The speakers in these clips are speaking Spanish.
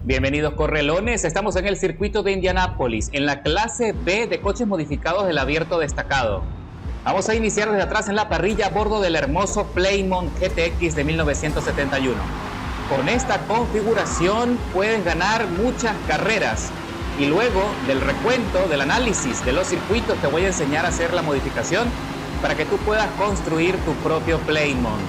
Bienvenidos correlones, estamos en el circuito de Indianápolis, en la clase B de coches modificados del abierto destacado. Vamos a iniciar desde atrás en la parrilla a bordo del hermoso Playmont GTX de 1971. Con esta configuración puedes ganar muchas carreras y luego del recuento, del análisis de los circuitos te voy a enseñar a hacer la modificación para que tú puedas construir tu propio Playmont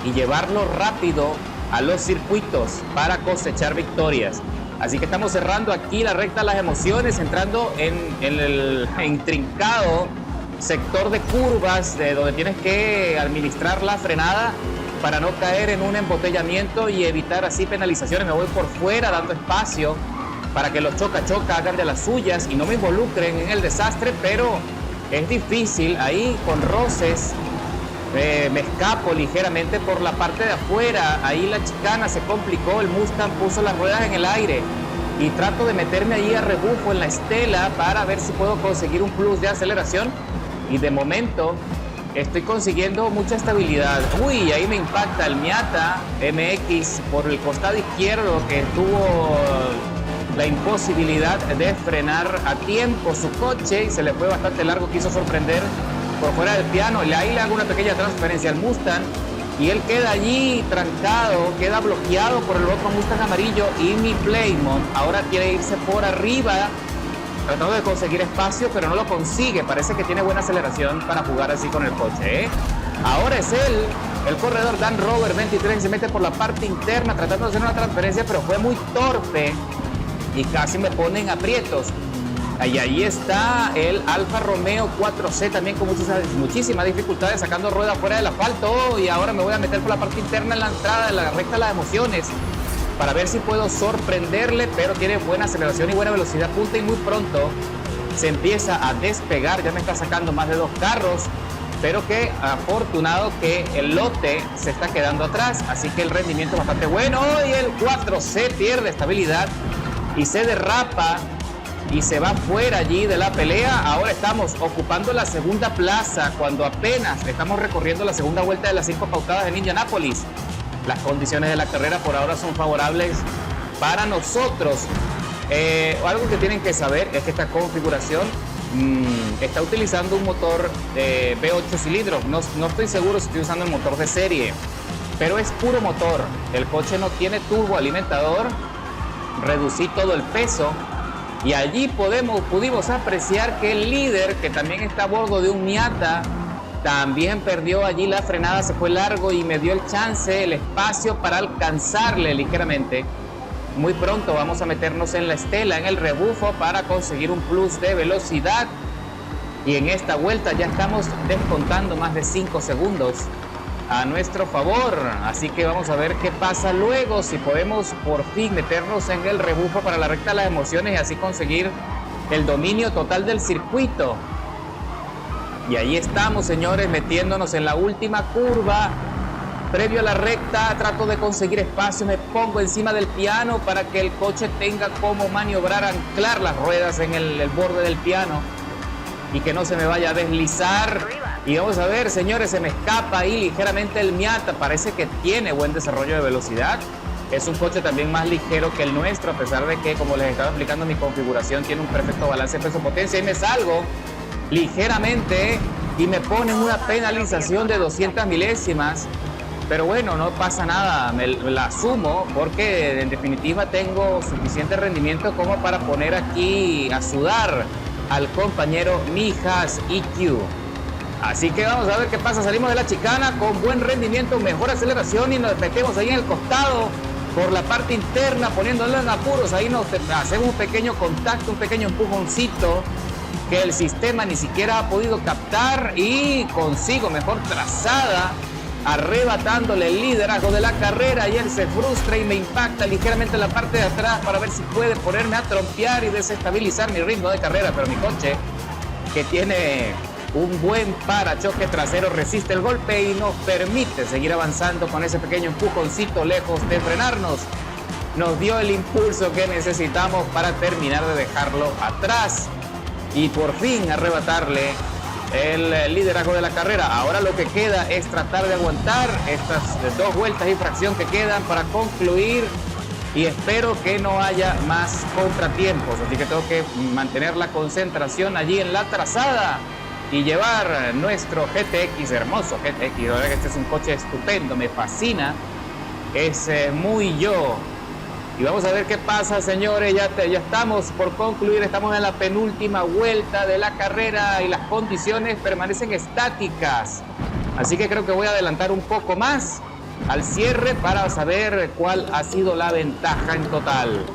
y llevarlo rápido a los circuitos para cosechar victorias. Así que estamos cerrando aquí la recta de las emociones, entrando en el intrincado sector de curvas de donde tienes que administrar la frenada para no caer en un embotellamiento y evitar así penalizaciones. Me voy por fuera dando espacio para que los choca-choca hagan de las suyas y no me involucren en el desastre, pero es difícil ahí con roces. Me escapo ligeramente por la parte de afuera, ahí la chicana se complicó, el Mustang puso las ruedas en el aire y trato de meterme ahí a rebufo en la estela para ver si puedo conseguir un plus de aceleración y de momento estoy consiguiendo mucha estabilidad. Uy, ahí me impacta el Miata MX por el costado izquierdo que tuvo la imposibilidad de frenar a tiempo su coche y se le fue bastante largo, quiso sorprender por fuera del piano, y ahí le hago una pequeña transferencia al Mustang y él queda allí trancado, queda bloqueado por el otro Mustang amarillo y mi Playmont ahora quiere irse por arriba tratando de conseguir espacio, pero no lo consigue. Parece que tiene buena aceleración para jugar así con el coche, ¿eh? Ahora es él, el corredor Dan Rover 23, se mete por la parte interna tratando de hacer una transferencia, pero fue muy torpe y casi me pone en aprietos. Ahí está el Alfa Romeo 4C también con muchísimas dificultades sacando rueda fuera del asfalto y ahora me voy a meter por la parte interna en la entrada de la recta de las emociones para ver si puedo sorprenderle, pero tiene buena aceleración y buena velocidad punta y muy pronto se empieza a despegar, ya me está sacando más de 2 carros, pero que afortunado que el lote se está quedando atrás, así que el rendimiento es bastante bueno y el 4C pierde estabilidad y se derrapa y se va fuera allí de la pelea. Ahora estamos ocupando la segunda plaza cuando apenas estamos recorriendo la segunda vuelta de las 5 pautadas en Indianápolis. Las condiciones de la carrera por ahora son favorables para nosotros. Algo que tienen que saber es que esta configuración está utilizando un motor V8 cilindros. No estoy seguro si estoy usando el motor de serie, pero es puro motor. El coche no tiene turboalimentador. Reducí todo el peso y allí pudimos apreciar que el líder, que también está a bordo de un Miata, también perdió allí la frenada, se fue largo y me dio el chance, el espacio para alcanzarle ligeramente. Muy pronto vamos a meternos en la estela, en el rebufo para conseguir un plus de velocidad y en esta vuelta ya estamos descontando más de 5 segundos a nuestro favor, así que vamos a ver qué pasa luego, si podemos por fin meternos en el rebufo para la recta de las emociones y así conseguir el dominio total del circuito. Y ahí estamos, señores, metiéndonos en la última curva previo a la recta. Trato de conseguir espacio, me pongo encima del piano para que el coche tenga como maniobrar, anclar las ruedas en el borde del piano y que no se me vaya a deslizar. Y vamos a ver, señores, se me escapa ahí ligeramente el Miata. Parece que tiene buen desarrollo de velocidad. Es un coche también más ligero que el nuestro, a pesar de que, como les estaba explicando, mi configuración tiene un perfecto balance peso-potencia. Y me salgo ligeramente y me ponen una penalización de 200 milésimas. Pero bueno, no pasa nada, me la asumo porque en definitiva tengo suficiente rendimiento como para poner aquí a sudar al compañero Mijas EQ. Así que vamos a ver qué pasa. Salimos de la chicana con buen rendimiento, mejor aceleración y nos metemos ahí en el costado por la parte interna poniéndole en apuros. Ahí nos hacemos un pequeño contacto, un pequeño empujoncito que el sistema ni siquiera ha podido captar y consigo mejor trazada, arrebatándole el liderazgo de la carrera y él se frustra y me impacta ligeramente en la parte de atrás para ver si puede ponerme a trompear y desestabilizar mi ritmo de carrera, pero mi coche, que tiene un buen parachoque trasero, resiste el golpe y nos permite seguir avanzando con ese pequeño empujoncito lejos de frenarnos. Nos dio el impulso que necesitamos para terminar de dejarlo atrás y por fin arrebatarle el liderazgo de la carrera. Ahora lo que queda es tratar de aguantar estas 2 vueltas y fracción que quedan para concluir y espero que no haya más contratiempos, así que tengo que mantener la concentración allí en la trazada y llevar nuestro GTX, hermoso GTX. La verdad que este es un coche estupendo, me fascina, es muy yo. Y vamos a ver qué pasa, señores. Ya estamos por concluir, estamos en la penúltima vuelta de la carrera y las condiciones permanecen estáticas. Así que creo que voy a adelantar un poco más al cierre para saber cuál ha sido la ventaja en total.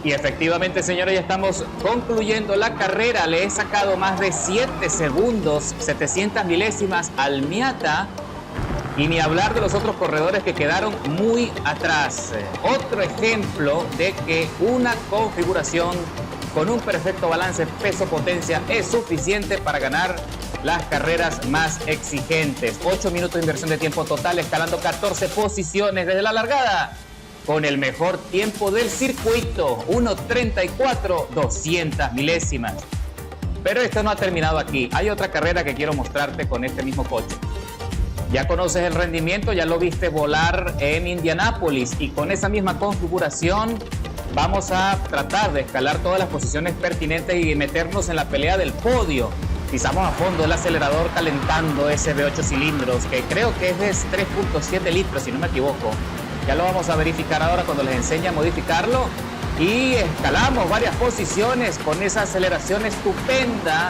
Y efectivamente, señores, ya estamos concluyendo la carrera. Le he sacado más de 7 segundos, 700 milésimas al Miata. Y ni hablar de los otros corredores que quedaron muy atrás. Otro ejemplo de que una configuración con un perfecto balance peso-potencia es suficiente para ganar las carreras más exigentes. 8 minutos de inversión de tiempo total, escalando 14 posiciones desde la largada, con el mejor tiempo del circuito, 1:34, 200 milésimas. Pero esto no ha terminado aquí. Hay otra carrera que quiero mostrarte con este mismo coche. Ya conoces el rendimiento, ya lo viste volar en Indianápolis, y con esa misma configuración vamos a tratar de escalar todas las posiciones pertinentes y meternos en la pelea del podio. Pisamos a fondo el acelerador calentando ese V8 cilindros, que creo que es de 3.7 litros si no me equivoco. Ya lo vamos a verificar ahora cuando les enseñe a modificarlo. Y escalamos varias posiciones con esa aceleración estupenda.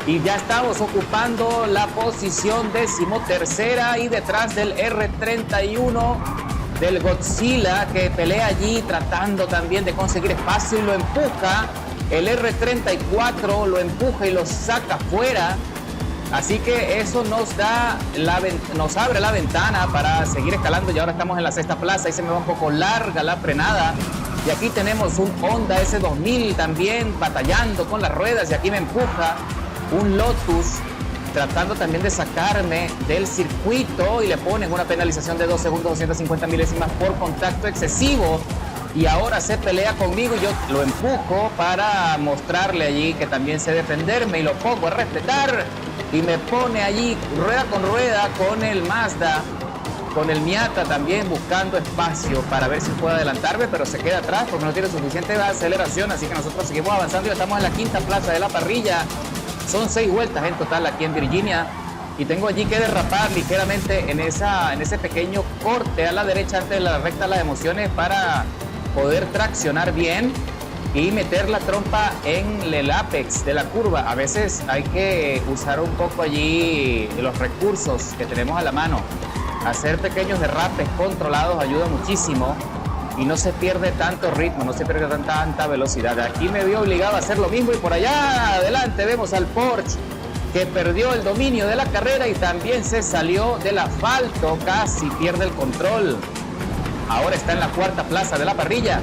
Y ya estamos ocupando la posición 13ª y detrás del R31 del Godzilla, que pelea allí tratando también de conseguir espacio y lo empuja. El R34 lo empuja y lo saca fuera. Así que eso nos abre la ventana para seguir escalando. Y ahora estamos en la 6ª plaza. Ahí se me va un poco larga la frenada. Y aquí tenemos un Honda S2000 también batallando con las ruedas, y aquí me empuja un Lotus tratando también de sacarme del circuito, y le ponen una penalización de 2 segundos, 250 milésimas por contacto excesivo. Y ahora se pelea conmigo y yo lo empujo para mostrarle allí que también sé defenderme, y lo pongo a respetar, y me pone allí rueda con el Mazda, con el Miata también buscando espacio para ver si puede adelantarme, pero se queda atrás porque no tiene suficiente aceleración. Así que nosotros seguimos avanzando y estamos en la 5ª plaza de la parrilla. Son 6 vueltas en total aquí en Virginia, y tengo allí que derrapar ligeramente en ese pequeño corte a la derecha antes de la recta de las emociones para poder traccionar bien y meter la trompa en el apex de la curva. A veces hay que usar un poco allí los recursos que tenemos a la mano. Hacer pequeños derrapes controlados ayuda muchísimo y no se pierde tanto ritmo, no se pierde tanta velocidad. Aquí me vi obligado a hacer lo mismo, y por allá adelante vemos al Porsche que perdió el dominio de la carrera y también se salió del asfalto, casi pierde el control. Ahora está en la 4ª plaza de la parrilla.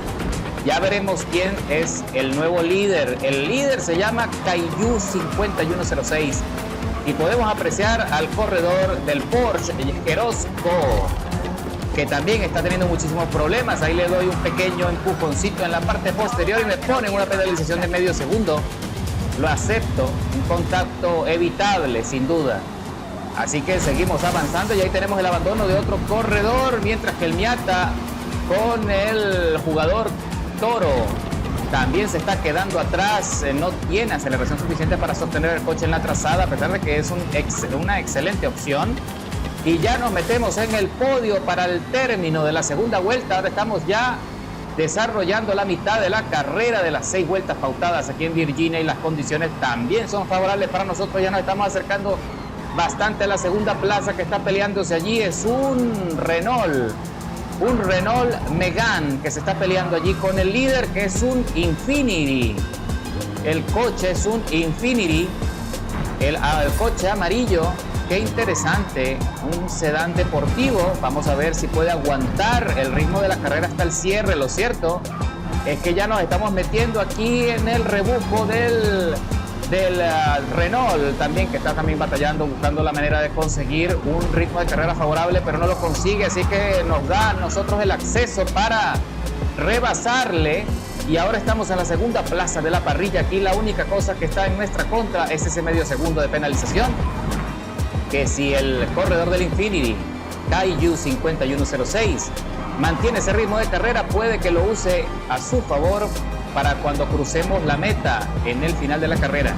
Ya veremos quién es el nuevo líder. El líder se llama Kaiju 5106 y podemos apreciar al corredor del Porsche, Jerosco, que también está teniendo muchísimos problemas. Ahí le doy un pequeño empujoncito en la parte posterior y me ponen una penalización de medio segundo. Lo acepto, un contacto evitable sin duda. Así que seguimos avanzando, y ahí tenemos el abandono de otro corredor, mientras que el Miata con el jugador Toro también se está quedando atrás. No tiene aceleración suficiente para sostener el coche en la trazada, a pesar de que es una excelente opción. Y ya nos metemos en el podio para el término de la 2ª vuelta. Ahora estamos ya desarrollando la mitad de la carrera de las 6 vueltas pautadas aquí en Virginia, y las condiciones también son favorables para nosotros. Ya nos estamos acercando bastante a la 2ª plaza que está peleándose allí. Es un Renault Megane que se está peleando allí con el líder, que es un Infiniti. El coche es un Infiniti, el coche amarillo. Qué interesante, un sedán deportivo. Vamos a ver si puede aguantar el ritmo de la carrera hasta el cierre. Lo cierto es que ya nos estamos metiendo aquí en el rebufo del Renault también, que está también batallando, buscando la manera de conseguir un ritmo de carrera favorable, pero no lo consigue. Así que nos da a nosotros el acceso para rebasarle. Y ahora estamos en la 2ª plaza de la parrilla. Aquí la única cosa que está en nuestra contra es ese medio segundo de penalización, que si el corredor del Infiniti, Kaiju 5106, mantiene ese ritmo de carrera, puede que lo use a su favor para cuando crucemos la meta en el final de la carrera.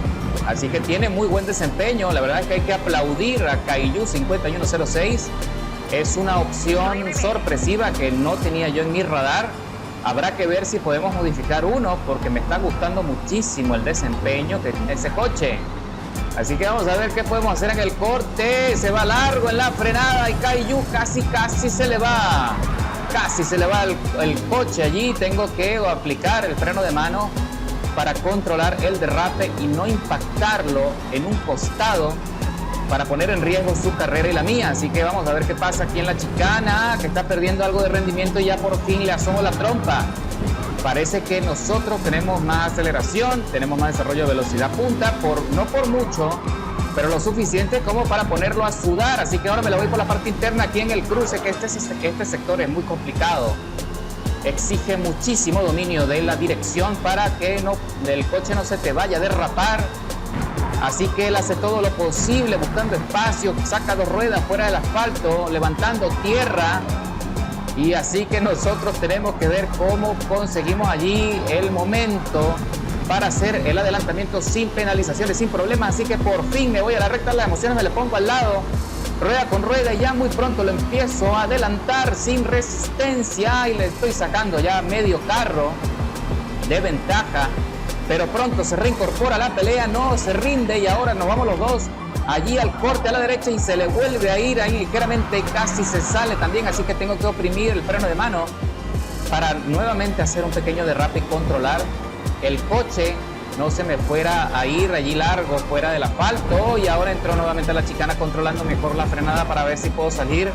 Así que tiene muy buen desempeño. La verdad es que hay que aplaudir a Kaiju 5106. Es una opción sorpresiva que no tenía yo en mi radar. Habrá que ver si podemos modificar uno, porque me está gustando muchísimo el desempeño que tiene ese coche. Así que vamos a ver qué podemos hacer en el corte. Se va largo en la frenada y Kaiju casi se le va. Casi se le va el coche allí. Tengo que aplicar el freno de mano para controlar el derrape y no impactarlo en un costado para poner en riesgo su carrera y la mía. Así que vamos a ver qué pasa aquí en la chicana, que está perdiendo algo de rendimiento y ya por fin le asomo la trompa. Parece que nosotros tenemos más aceleración, tenemos más desarrollo de velocidad punta, no por mucho, pero lo suficiente como para ponerlo a sudar. Así que ahora me la voy por la parte interna aquí en el cruce, que este sector es muy complicado. Exige muchísimo dominio de la dirección para que el coche no se te vaya a derrapar. Así que él hace todo lo posible buscando espacio, saca dos ruedas fuera del asfalto, levantando tierra. Y así que nosotros tenemos que ver cómo conseguimos allí el momento para hacer el adelantamiento sin penalizaciones, sin problemas. Así que por fin me voy a la recta, las emociones me le pongo al lado, rueda con rueda, y ya muy pronto lo empiezo a adelantar sin resistencia y le estoy sacando ya medio carro de ventaja. Pero pronto se reincorpora a la pelea, no se rinde, y ahora nos vamos los dos allí al corte a la derecha y se le vuelve a ir ahí ligeramente y casi se sale también. Así que tengo que oprimir el freno de mano para nuevamente hacer un pequeño derrape y controlar el coche no se me fuera a ir allí largo fuera del asfalto. Y ahora entro nuevamente a la chicana controlando mejor la frenada para ver si puedo salir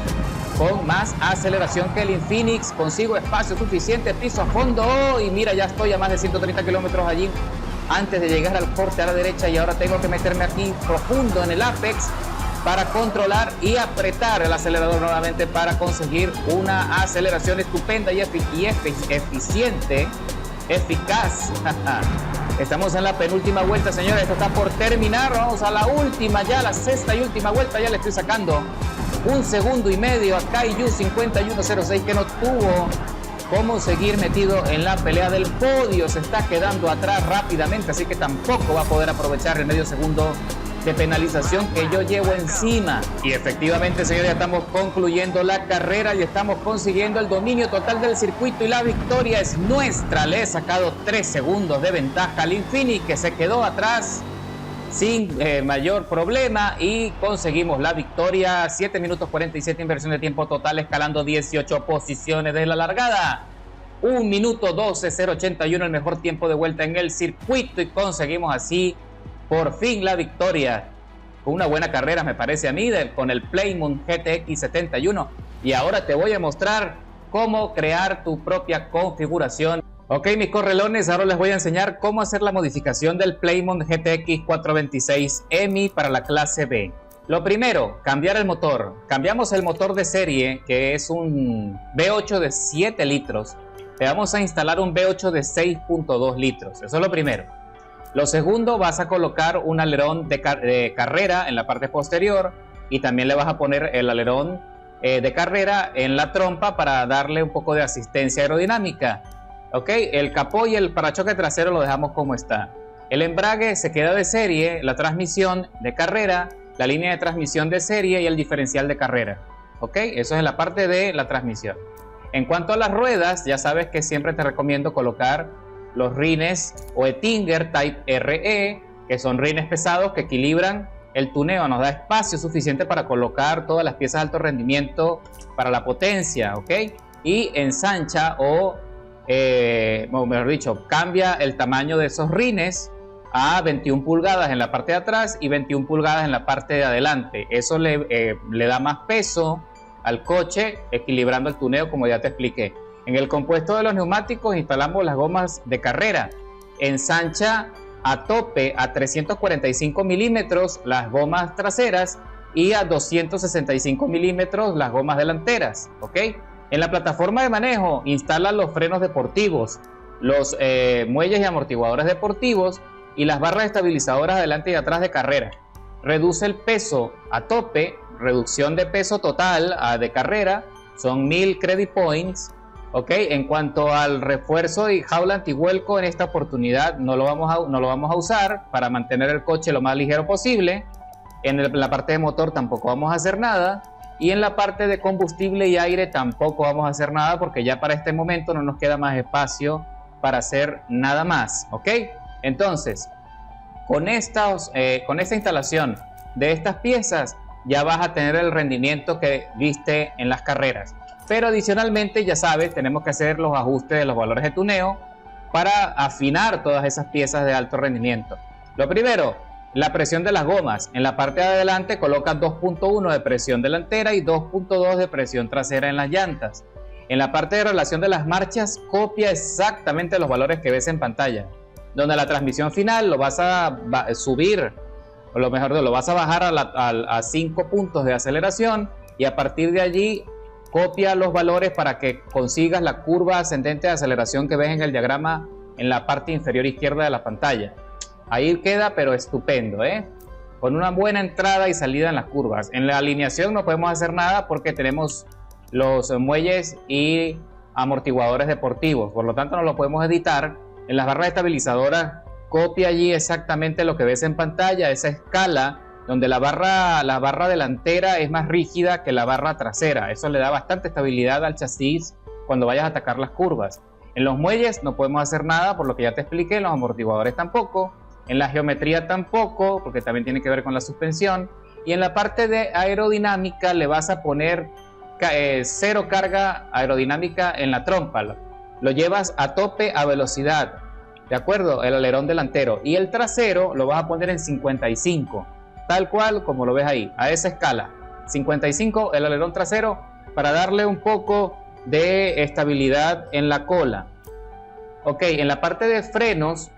con más aceleración que el Infinix. Consigo espacio suficiente, piso a fondo y mira, ya estoy a más de 130 kilómetros allí antes de llegar al corte a la derecha, y ahora tengo que meterme aquí profundo en el apex para controlar y apretar el acelerador nuevamente para conseguir una aceleración estupenda y eficiente, eficaz. Estamos en la penúltima vuelta, señores, esto está por terminar. Vamos a la última, ya la sexta y última vuelta. Ya le estoy sacando 1,5 segundos a Kaiju 5106, que no tuvo cómo seguir metido en la pelea del podio. Se está quedando atrás rápidamente, así que tampoco va a poder aprovechar el medio segundo de penalización que yo llevo encima. Y efectivamente, señores, ya estamos concluyendo la carrera y estamos consiguiendo el dominio total del circuito, y la victoria es nuestra. Le he sacado 3 segundos de ventaja al Infinix, que se quedó atrás sin mayor problema, y conseguimos la victoria. 7 minutos 47 inversión de tiempo total, escalando 18 posiciones de la largada. 1 minuto 12.081 el mejor tiempo de vuelta en el circuito, y conseguimos así por fin la victoria. Con una buena carrera, me parece a mí, con el Playmon GTX 71. Y ahora te voy a mostrar cómo crear tu propia configuración. Ok, mis correlones, ahora les voy a enseñar cómo hacer la modificación del Playmon GTX 426 EMI para la clase B. Lo primero, cambiar el motor. Cambiamos el motor de serie, que es un V8 de 7 litros. Le vamos a instalar un V8 de 6.2 litros. Eso es lo primero. Lo segundo, vas a colocar un alerón de carrera en la parte posterior, y también le vas a poner el alerón de carrera en la trompa para darle un poco de asistencia aerodinámica. Ok, el capó y el parachoque trasero lo dejamos como está. El embrague se queda de serie, la transmisión de carrera, la línea de transmisión de serie y el diferencial de carrera. Ok, eso es en la parte de la transmisión. En cuanto a las ruedas, ya sabes que siempre te recomiendo colocar los rines Oettinger Type RE, que son rines pesados que equilibran el tuneo, nos da espacio suficiente para colocar todas las piezas de alto rendimiento para la potencia, ¿ok? Y ensancha mejor dicho, cambia el tamaño de esos rines a 21 pulgadas en la parte de atrás y 21 pulgadas en la parte de adelante. Eso le da más peso al coche, equilibrando el tuneo, como ya te expliqué. En el compuesto de los neumáticos instalamos las gomas de carrera. Ensancha a tope a 345 milímetros las gomas traseras y a 265 milímetros las gomas delanteras, ¿ok? En la plataforma de manejo instala los frenos deportivos, los muelles y amortiguadores deportivos y las barras estabilizadoras adelante y atrás de carrera. Reduce el peso a tope, reducción de peso total de carrera, son 1000 credit points. Ok, en cuanto al refuerzo y jaula antivuelco, en esta oportunidad no lo vamos a usar para mantener el coche lo más ligero posible. En la parte de motor tampoco vamos a hacer nada. Y en la parte de combustible y aire tampoco vamos a hacer nada, porque ya para este momento no nos queda más espacio para hacer nada más. Ok, entonces con esta instalación de estas piezas ya vas a tener el rendimiento que viste en las carreras. Pero adicionalmente, ya sabes, tenemos que hacer los ajustes de los valores de tuneo para afinar todas esas piezas de alto rendimiento. Lo primero, la presión de las gomas. En la parte de adelante coloca 2.1 de presión delantera y 2.2 de presión trasera en las llantas. En la parte de relación de las marchas, copia exactamente los valores que ves en pantalla. Donde la transmisión final lo vas a subir, o lo mejor, lo vas a bajar a 5 puntos de aceleración, y a partir de allí copia los valores para que consigas la curva ascendente de aceleración que ves en el diagrama en la parte inferior izquierda de la pantalla. Ahí queda, pero estupendo, con una buena entrada y salida en las curvas. En la alineación no podemos hacer nada porque tenemos los muelles y amortiguadores deportivos, por lo tanto no lo podemos editar. En las barras estabilizadoras copia allí exactamente lo que ves en pantalla, esa escala donde la barra delantera es más rígida que la barra trasera. Eso le da bastante estabilidad al chasis cuando vayas a atacar las curvas. En los muelles no podemos hacer nada, por lo que ya te expliqué. En los amortiguadores tampoco. En la geometría tampoco, porque también tiene que ver con la suspensión. Y en la parte de aerodinámica le vas a poner cero carga aerodinámica en la trompa. Lo llevas a tope a velocidad, ¿de acuerdo? El alerón delantero. Y el trasero lo vas a poner en 55. Tal cual como lo ves ahí, a esa escala. 55 el alerón trasero para darle un poco de estabilidad en la cola. Ok, en la parte de frenos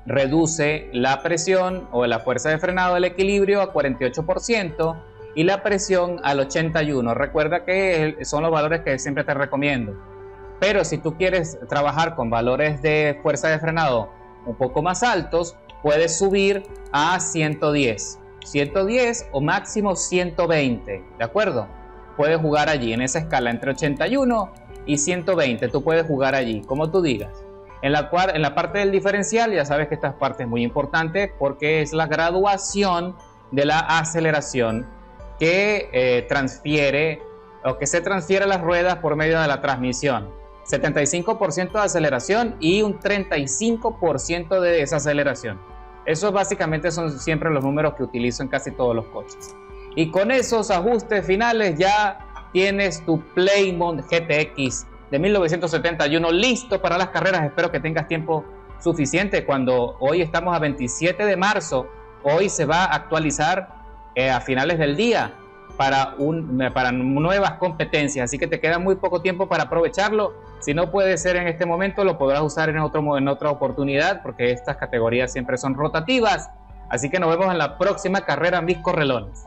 reduce la presión o la fuerza de frenado del equilibrio a 48% y la presión al 81%. Recuerda que son los valores que siempre te recomiendo. Pero si tú quieres trabajar con valores de fuerza de frenado un poco más altos, puedes subir a 110 o máximo 120, ¿de acuerdo? Puedes jugar allí en esa escala entre 81 y 120, tú puedes jugar allí, como tú digas. En la parte del diferencial, ya sabes que esta parte es muy importante porque es la graduación de la aceleración que se transfiere a las ruedas por medio de la transmisión. 75% de aceleración y un 35% de desaceleración. Esos básicamente son siempre los números que utilizo en casi todos los coches. Y con esos ajustes finales ya tienes tu Playmont GTX de 1971 listo para las carreras. Espero que tengas tiempo suficiente. Cuando hoy estamos a 27 de marzo, hoy se va a actualizar a finales del día para nuevas competencias, así que te queda muy poco tiempo para aprovecharlo. Si no puede ser en este momento, lo podrás usar en otra oportunidad, porque estas categorías siempre son rotativas. Así que nos vemos en la próxima carrera, mis correlones.